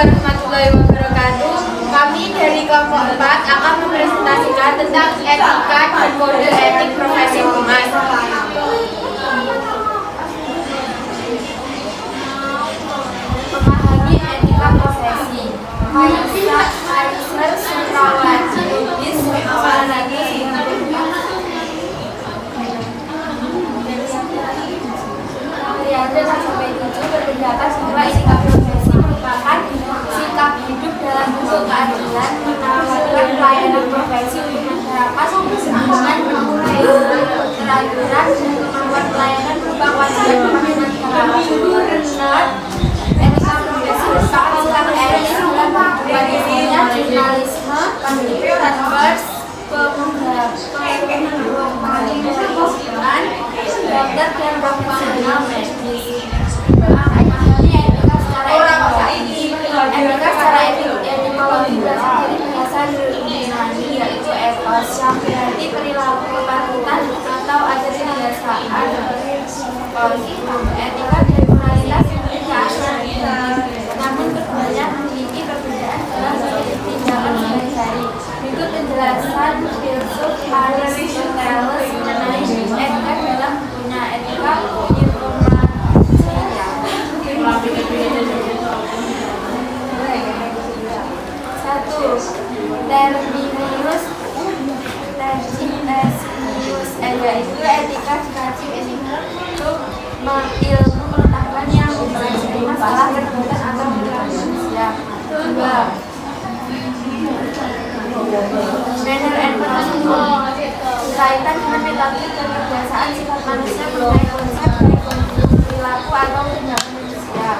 warahmatullahi wabarakatuh. Kami dari kelompok 4 akan mempresentasikan tentang etika dan kode etik profesi humas. Memahami etika profesi. Kaiser Sutrawati Lubis berpendapat bahwa etika profesi merupakan sikap hidup dalam bentuk keadilan, menawarkan pelayanan profesi untuk masyarakat dengan mengurai keteraturan dan kemampuan pelayanan berupa kewajiban masyarakat. Menurut etika profesi merupakan sikap etis dalam bentuknya jurnalisme, pers, dokter dan profesional medis. Etika secara etimologi berasal dari bahasa Yunani yaitu ethos yang berarti perilaku kepatutan atau adat kebiasaan. Etika dan moralitas memiliki keaslian, namun keduanya memiliki perbedaan dalam tindakan sehari-hari. Berikut penjelasan filsuf Aristoteles mengenai etika dalam bukunya Etika Terminus yaitu etika dikaji untuk ilmu pengetahuan yang mempelajari masalah perbuatan atau perilaku manusia. 2. Manner and practice berkaitan dengan metode dan kebiasaan sifat manusia mengenai konsep baik perilaku atau tindakan manusia.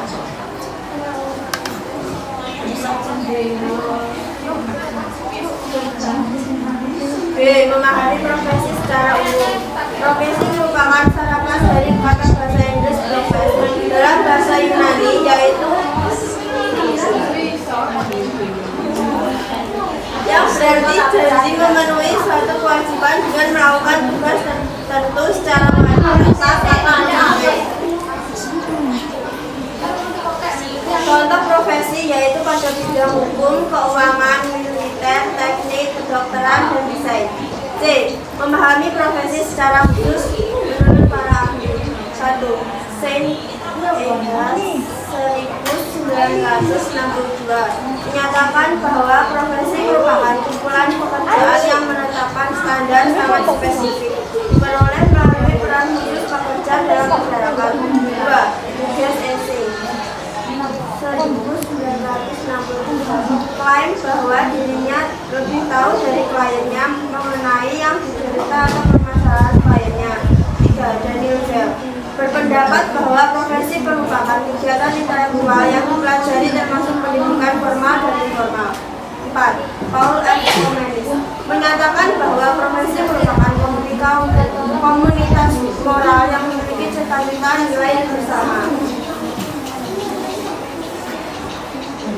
B. Memahami profesi secara umum. Profesi merupakan singkatan dari kata bahasa Inggris profes dalam bahasa Yunani yaitu yang berarti janji memenuhi suatu kewajiban dengan melakukan tugas tertentu secara tepat atau baik. Contoh profesi yaitu pada bidang hukum, keuangan, militer, teknik, kedokteran, dan desain. C. Memahami profesi secara khusus menurut para ahli. 1. Saint Egas 1962 menyatakan bahwa profesi merupakan kumpulan pekerjaan yang menetapkan standar sangat spesifik diperoleh melalui peran khusus pekerja dalam masyarakat. 2. Tugas essay 1963 klaim bahwa dirinya lebih tahu dari kliennya mengenai yang diderita atau permasalahan kliennya. 3. Daniel Bell berpendapat bahwa profesi merupakan kegiatan intelektual yang mempelajari termasuk pendidikan formal dan informal. 4. Paul F. Komenis menyatakan bahwa profesi merupakan komunitas moral yang memiliki cita-cita nilai bersama.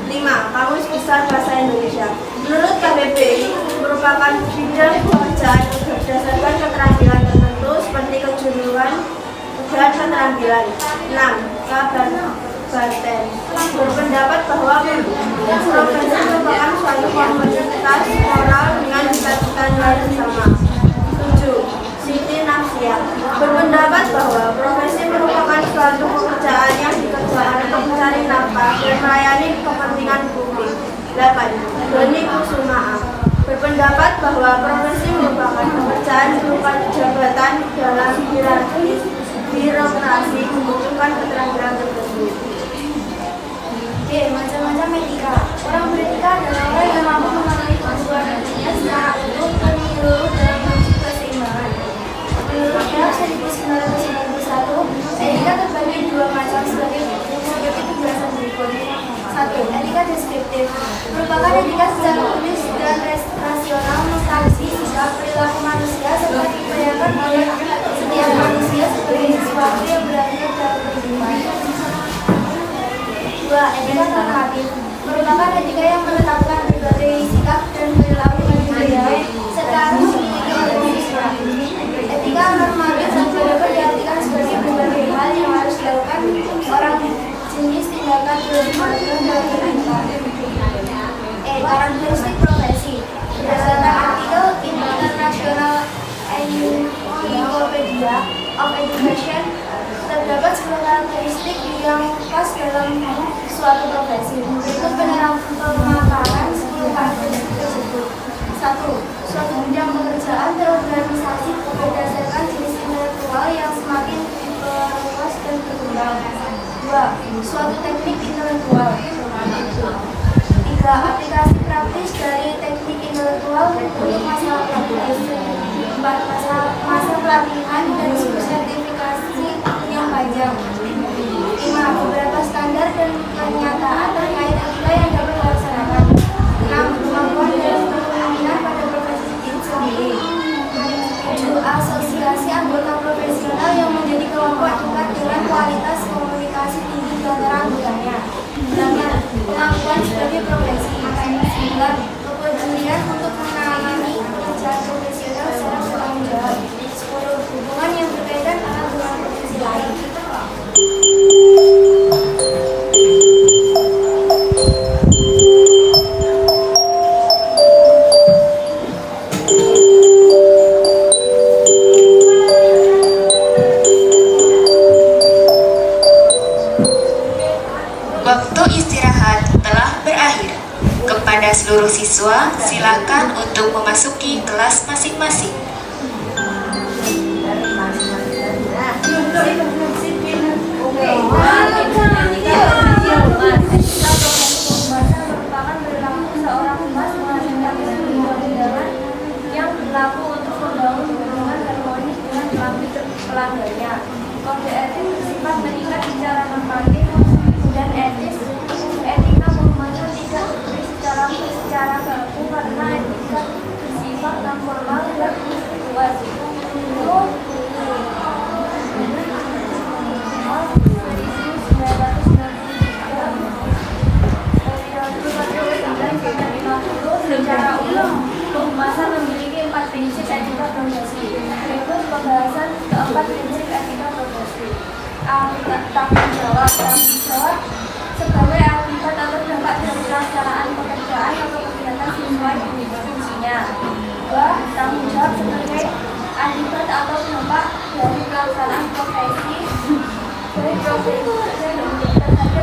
5. Kamus Besar Bahasa Indonesia. Menurut KBBI, merupakan bidang pekerjaan berdasarkan keterampilan tertentu seperti kejuruan dan keterampilan. 6. Kabar Barten berpendapat bahwa profesi merupakan suatu komunitas moral dengan cita-cita nilai bersama. 7. Siti Nafsia berpendapat bahwa profesi merupakan suatu pekerjaan yang dikerjakan untuk mencari nafkah dan melayani kepentingan publik. 8. Doni Kusuma berpendapat bahwa profesi merupakan pekerjaan berupa jabatan dalam hierarki birokrasi membutuhkan keterampilan tertentu. Macam-macam etika. Orang beretika adalah orang yang mampu memahami kewajibannya secara utuh dan menyeluruh dalam prinsip keseimbangan. Menurut Bell 1991, etika terbagi dua macam sebagai penjelasan berikut. 1. Etika deskriptif merupakan etika secara tulis dan rasional mengkaji sikap perilaku manusia serta diperlihatkan oleh setiap manusia sebagai sesuatu yang berada dalam kehidupan. 2. Etika normatif merupakan etika yang menetapkan berbagai sikap dan perilaku manusia serta harus dimiliki oleh manusia. Etika normatif dapat diartikan sebagai berbagai hal yang harus dilakukan orang jenis tindakan dan dalam kehidupan. Karakteristik profesi. Berdasarkan artikel International Encyclopedia of Education, terdapat 10 karakteristik yang pas dalam suatu profesi. Berikut pemaparan 10 karakteristik tersebut. 1. Suatu bidang pekerjaan terorganisasi berdasarkan jenis intelektual yang semakin diperluas dan berkembang. 2. Suatu teknik intelektual. 3. Aplikasi praktis dari teknik intelektual untuk masalah praktis. 4. Masa pelatihan dan sertifikasi yang panjang. 5. Beberapa standar dan pernyataan terkait etika yang dapat dilaksanakan. 6. Kemampuan dalam kepemimpinan pada profesi itu sendiri. 7. Asosiasi anggota profesional yang menjadi kelompok dekat dengan kualitas komunikasi tinggi di antara anggotanya. 8. Pengakuan sebagai profesi. 9. Kepedulian untuk menangani pekerjaan profesional secara bertanggung jawab. 10. Hubungan yang berkaitan dengan profesi lain. Waktu istirahat telah berakhir. Kepada seluruh siswa, silakan untuk memasuki kelas masing-masing. Yang berlaku untuk membangun hubungan harmonis dengan pelanggannya. Kode etik bersifat mengikat secara normatif dan etis. Etika menguatkan tidak diberi secara baku karena etika bersifat non formal dan luas. Secara umum, pembahasan memiliki 4 prinsip etika profesi. Berikut pembahasan keempat prinsip etika profesi. Tanggung jawab. Tanggung jawab sebagai akibat atau dampak dari pelaksanaan pekerjaan atau kegiatan sesuai dengan fungsinya. 2. Tanggung jawab sebagai akibat atau dampak dari pelaksanaan profesi terhadap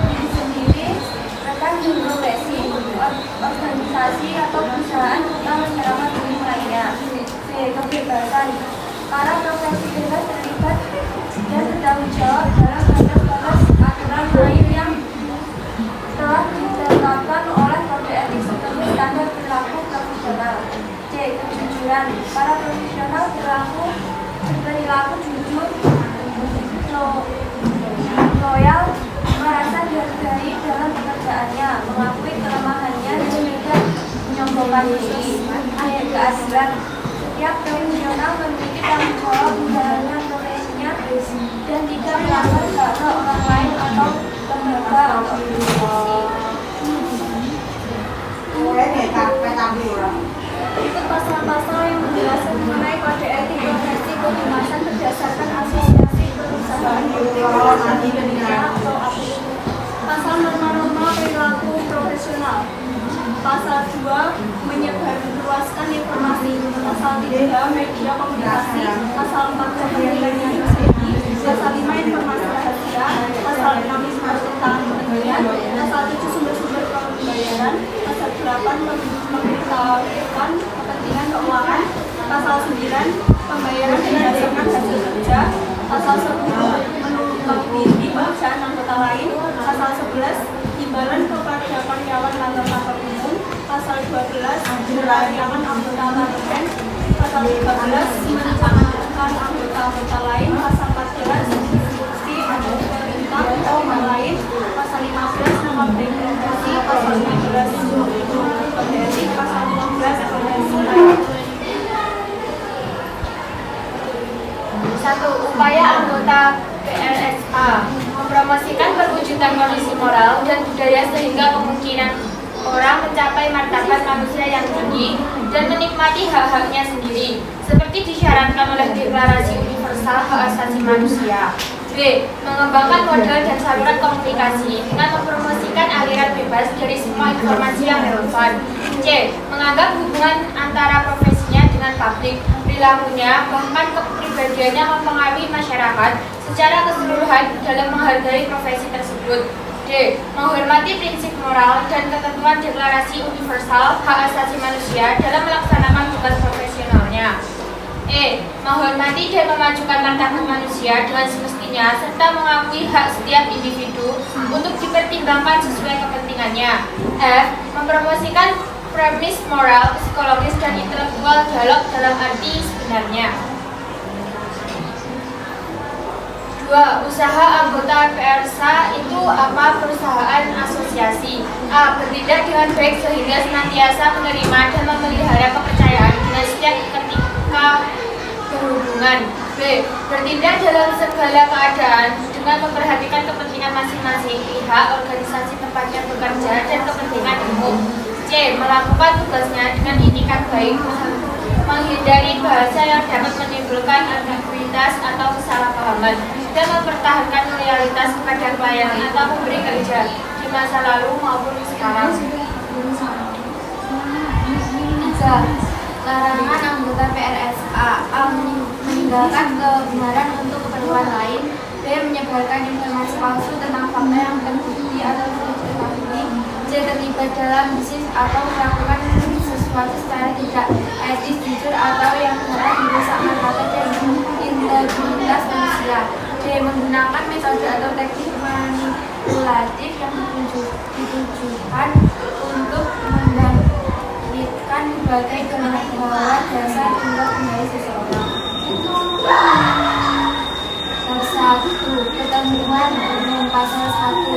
diri sendiri, rekan dan profesi, organisasi atau perusahaan serta masyarakat umum lainnya. B. Kebebasan. Para profesi bebas terlibat dan bertanggung jawab dalam batas aturan main yang telah ditetapkan oleh kode etik sebagai standar perilaku profesional. C. Kejujuran. Para profesional berperilaku jujur, loyal, merasa dihargai dalam pekerjaannya, mengakui kelemahannya dan tidak menyombongkan diri. Akhir keadilan. Setiap profesional memiliki tanggung jawab menjalankan profesinya dan tidak melanggar hak orang lain atau lembaga atau institusi. Berikut pasal-pasal yang menjelaskan mengenai kode etik profesi kehumasan berdasarkan asosiasi perusahaan atau API. Pasal norma-norma perilaku profesional. Pasal 2 menyebarluaskan informasi. Pasal 3 media komunikasi. Pasal 4 kepentingan strategi. Pasal 5 informasi rahasia. Pasal 6 tentang pembayaran. Pasal 7 sumber-sumber pembayaran. Pasal 8 memberitahukan kepentingan keuangan. Pasal 9 pembayaran berdasarkan hasil kerja. Pasal 10 menuntut diri pekerjaan anggota lain. Pasal 11 imbalan kepada karyawan kantor-kantor umum. Pasal 12 karyawan anggota parlemen. Pasal 13 mencalonkan anggota lain. Pasal 14 instruksi pemerintah anggota lain. Pasal 15 nama profesi. Pasal 16 kode etik. Pasal 15 evaluasi. 1. Upaya anggota PLSA mempromosikan perwujudan kondisi moral dan budaya sehingga kemungkinan orang mencapai martabat manusia yang tinggi dan menikmati hak-haknya sendiri seperti disyaratkan oleh Deklarasi Universal Hak Asasi Manusia. B. Mengembangkan model dan saluran komunikasi dengan mempromosikan aliran bebas dari semua informasi yang relevan. C. Menganggap hubungan antara profesinya dengan publik, perilakunya, bahkan kepribadiannya mempengaruhi masyarakat secara keseluruhan dalam menghargai profesi tersebut. D. Menghormati prinsip moral dan ketentuan Deklarasi Universal Hak Asasi Manusia dalam melaksanakan tugas profesionalnya. E. Menghormati dan memajukan martabat manusia dengan semestinya serta mengakui hak setiap individu untuk dipertimbangkan sesuai kepentingannya. F. Mempromosikan premis moral, psikologis, dan intelektual dialog dalam arti sebenarnya. 2. Usaha anggota PRSA itu apa? Perusahaan asosiasi. A. Bertindak dengan baik sehingga senantiasa menerima dan memelihara kepercayaan dengan setiap ketika berhubungan. B. Bertindak dalam segala keadaan dengan memperhatikan kepentingan masing-masing pihak, organisasi tempatnya bekerja, dan kepentingan umum. C. Melakukan tugasnya dengan itikat baik, menghindari bahasa yang dapat menimbulkan ambiguitas atau kesalahpahaman, dan mempertahankan loyalitas kepada klien atau pemberi kerja di masa lalu maupun sekarang. 3. Larangan anggota PRSA. A. Meninggalkan kebenaran untuk keperluan lain. B. Menyebarkan informasi palsu tentang fakta yang terbukti atau tidak diketahui. C. Terlibat dalam bisnis atau melakukan sesuatu secara tidak etis, jujur, atau yang dapat merusak martabat dan integritas manusia. D. Menggunakan metode atau teknik manipulatif yang ditujukan untuk membangkitkan berbagai kemampuan dasar untuk mengenai seseorang. Bab 1. Ketentuan umum pasal 1.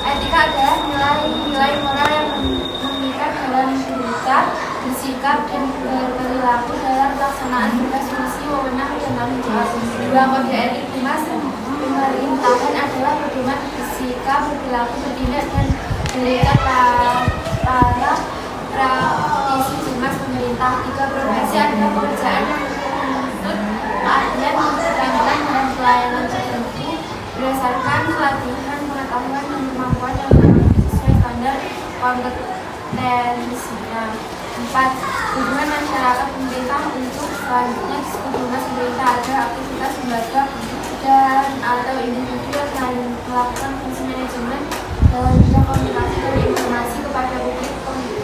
Etika adalah nilai-nilai moral yang mengikat dalam bersikap, dan berperilaku dalam pelaksanaan tugas, fungsi, wewenang, dan tanggung jawab. 2. Kode etik Humas pemerintahan adalah pedoman bersikap, berperilaku, bertindak, dan berikat para praktisi humas pemerintah. 3. Profesi adalah pekerjaan yang menuntut keahlian, keterampilan, dan pelayanan tertentu berdasarkan pelatihan, pengetahuan, dan kemampuan yang sesuai standar kompetensinya. 4. Hubungan masyarakat pemerintah. Untuk selanjutnya disebut humas pemerintah adalah aktivitas lembaga dan atau individu yang melakukan fungsi manajemen dalam bidang komunikasi dan informasi kepada publik,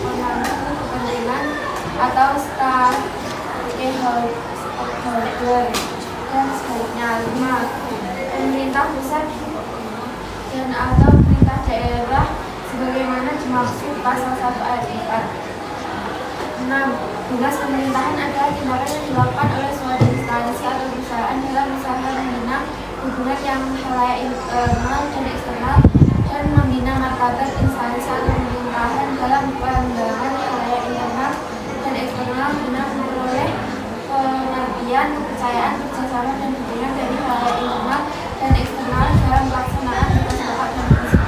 pemangku kepentingan atau stakeholder dan sebaliknya. 5. Pemerintah pusat dan atau pemerintah daerah sebagaimana dimaksud pasal 1 ayat 4. 6. Tugas pemerintahan adalah tindakan yang dilakukan oleh suatu instansi atau perusahaan dalam usaha membina hubungan yang halayak internal dan eksternal, dan membina martabat instansi atau pemerintahan dalam pandangan halayak internal dan eksternal guna memperoleh pengertian, kepercayaan, kerjasama, dan dukungan dari halayak internal dan eksternal dalam pelaksanaan tugas pokok dan fungsi.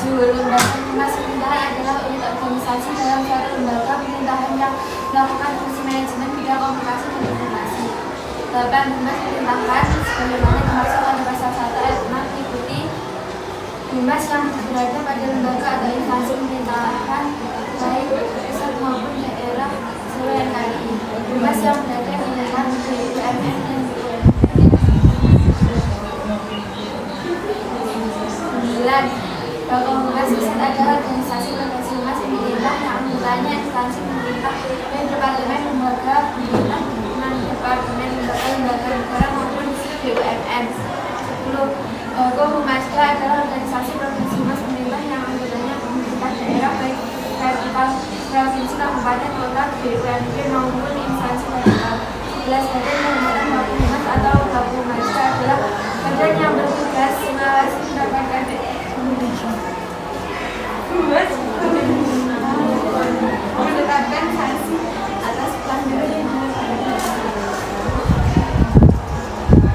7. Lembaga humas pemerintahan adalah unit organisasi dalam suatu lembaga pemerintahan yang melakukan fungsi manajemen bidang komunikasi dan informasi. 8. Humas pemerintahan sebagaimana dimaksud pada pasal 1 ayat 6 meliputi humas yang berada pada lembaga atau instansi pemerintahan baik pusat maupun daerah sesuai NKRI. Humas yang berada di lingkungan BUMN dan BUMN. 9. Komunitas pusat adalah organisasi profesi humas pemerintah yang anggotanya instansi pemerintah dan departemen lembaga pemerintah, departemen lembaga negara maupun BUMN. 10. Komumasda adalah organisasi profesi humas pemerintah yang anggotanya pemerintah daerah baik vertikal provinsi, kabupaten, kota, BUMD maupun instansi nasional. 11. Badan Kehormatan Baku Humas atau Bakumasda adalah badan yang bertugas mengawasi mendapatkan menetapkan sanksi atas pelanggaran.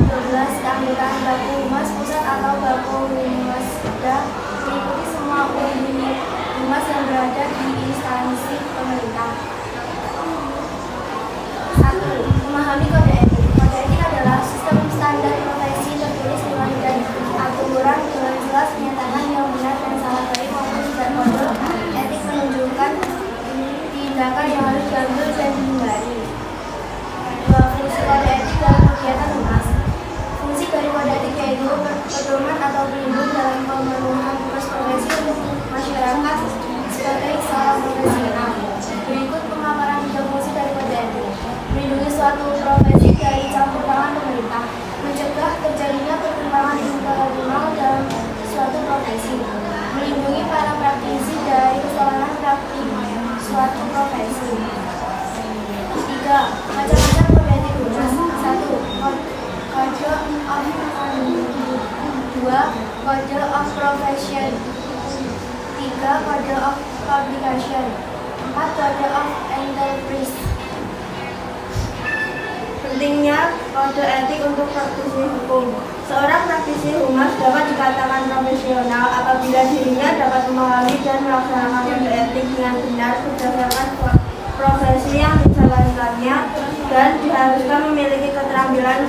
12. Keanggotaan Baku Humas Pusat atau Bakumasda meliputi semua unit humas yang berada di instansi pemerintah. 1. Memahami kode etik. Kode etik adalah sistem pedoman atau pelindung dalam pemenuhan tugas profesi untuk masyarakat sebagai seorang profesional. Berikut pemaparan 3 fungsi dari kode etik. Melindungi suatu profesi dari campur tangan pemerintah, mencegah terjadinya pertentangan internal dalam suatu profesi, melindungi para praktisi dari kesalahan praktik suatu profesi. 3. Macam-macam kode etik humas. 1. Code of 2. Code of Profession. 3. Code of Publication. 4. Code of Enterprise. Pentingnya kode etik untuk praktisi hukum. Seorang praktisi humas dapat dikatakan profesional apabila dirinya dapat memahami dan melaksanakan kode etik dengan benar berdasarkan profesi yang dijalankannya dan diharuskan memiliki keterampilan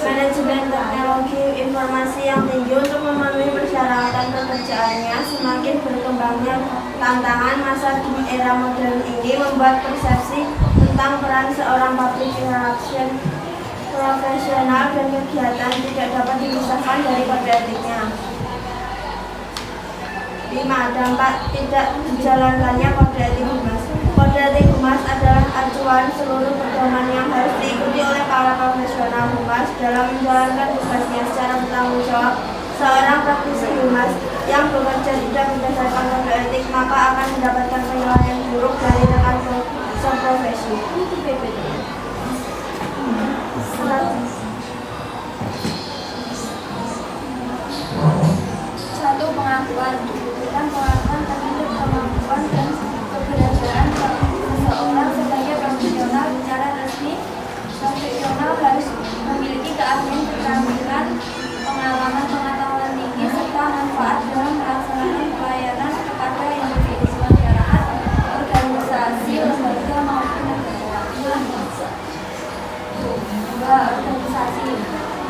manajemen teknologi informasi yang tinggi untuk memenuhi persyaratan pekerjaannya. Semakin berkembangnya tantangan masa di era modern ini membuat persepsi tentang peran seorang public relation profesional dan kegiatan tidak dapat dipisahkan dari kode etiknya. 5. Dampak tidak dijalankannya kode etik humas. Kode etik humas adalah acuan seluruh pedoman yang harus diikuti oleh para profesional humas dalam menjalankan tugasnya secara bertanggung jawab. Seorang praktisi humas yang bekerja tidak berdasarkan kode etik maka akan mendapatkan penilaian buruk dari rekan seprofesi. Satu, pengakuan. Dan pengakuan terhadap kemampuan dan keberadaan seseorang sebagai profesional secara resmi. Profesional harus memiliki keahlian, keterampilan, pengalaman, pengetahuan tinggi, serta manfaat dalam melaksanakan pelayanan kepada individu masyarakat, organisasi, lembaga maupun negara. 2. Organisasi.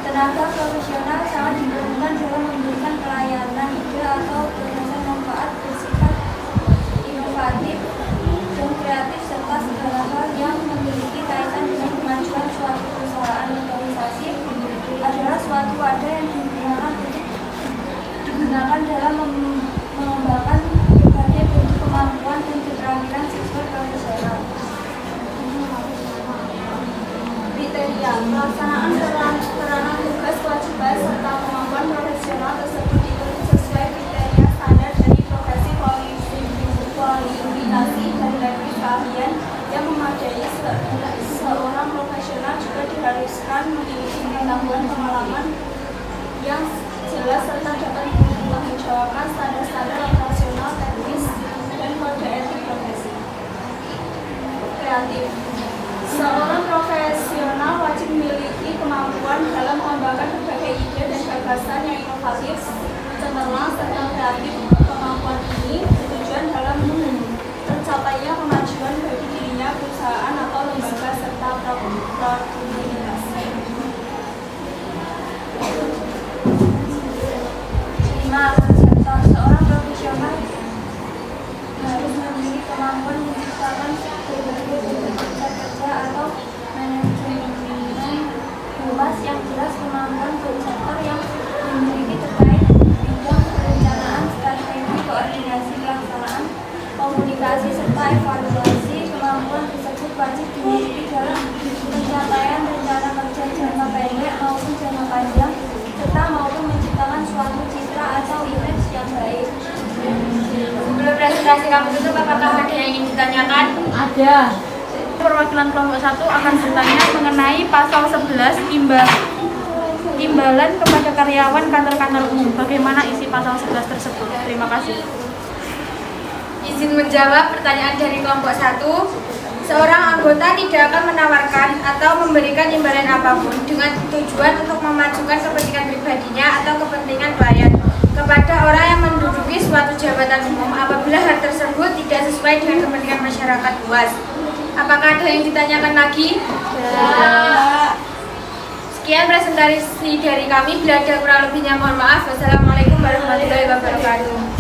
Tenaga profesional sangat diperlukan dalam memberikan pelayanan ide atau gagasan manfaat bersifat inovatif dan kreatif serta segala hal yang memiliki kaitan dengan kemajuan suatu perusahaan. Organisasi adalah suatu wadah yang digunakan dalam mengembangkan berbagai bentuk kemampuan dan keterampilan siswa profesional. Kriteria pelaksanaan peranan tugas kewajiban serta kemampuan profesional tersebut diikuti sesuai kriteria standar dari profesi kualifikasi dan level keahlian yang memadai. Seorang profesional juga diharuskan memiliki pengetahuan pengalaman yang jelas serta dapat mempertanggungjawabkan standar-standar operasional teknis dan kode etik profesi. Kreatif. Seorang profesional wajib memiliki kemampuan dalam mengembangkan berbagai ide dan gagasan yang inovatif, cemerlang, serta kreatif. Kemampuan ini bertujuan dalam tercapainya kemajuan bagi dirinya, perusahaan atau lembaga, serta produktivitas. 5. Konseptor. Seorang profesional harus memiliki kemampuan menciptakan berbagai bentuk kerja atau manajemen humas yang jelas. Kemampuan konseptor yang dimiliki terkait bidang perencanaan, strategi, koordinasi pelaksanaan, komunikasi, serta evaluasi. Kemampuan tersebut wajib dimiliki dalam pencapaian rencana kerja jangka pendek maupun jangka panjang, serta maupun menciptakan suatu citra atau image yang baik. Sebelum presentasi kami tutup, apakah ada yang ingin ditanyakan? Ada. Perwakilan kelompok 1 akan bertanya mengenai pasal 11 imbalan kepada karyawan kantor-kantor umum. Bagaimana isi pasal 11 tersebut? Terima kasih. Izin menjawab pertanyaan dari kelompok 1. Seorang anggota tidak akan menawarkan atau memberikan imbalan apapun dengan tujuan untuk memajukan kepentingan pribadinya atau kepentingan klien kepada orang yang menduduki suatu jabatan umum apabila hal tersebut tidak sesuai dengan kepentingan masyarakat luas. Apakah ada yang ditanyakan lagi? Ya. Sekian presentasi dari kami. Bila ada kurang lebihnya mohon maaf. Wassalamualaikum warahmatullahi wabarakatuh.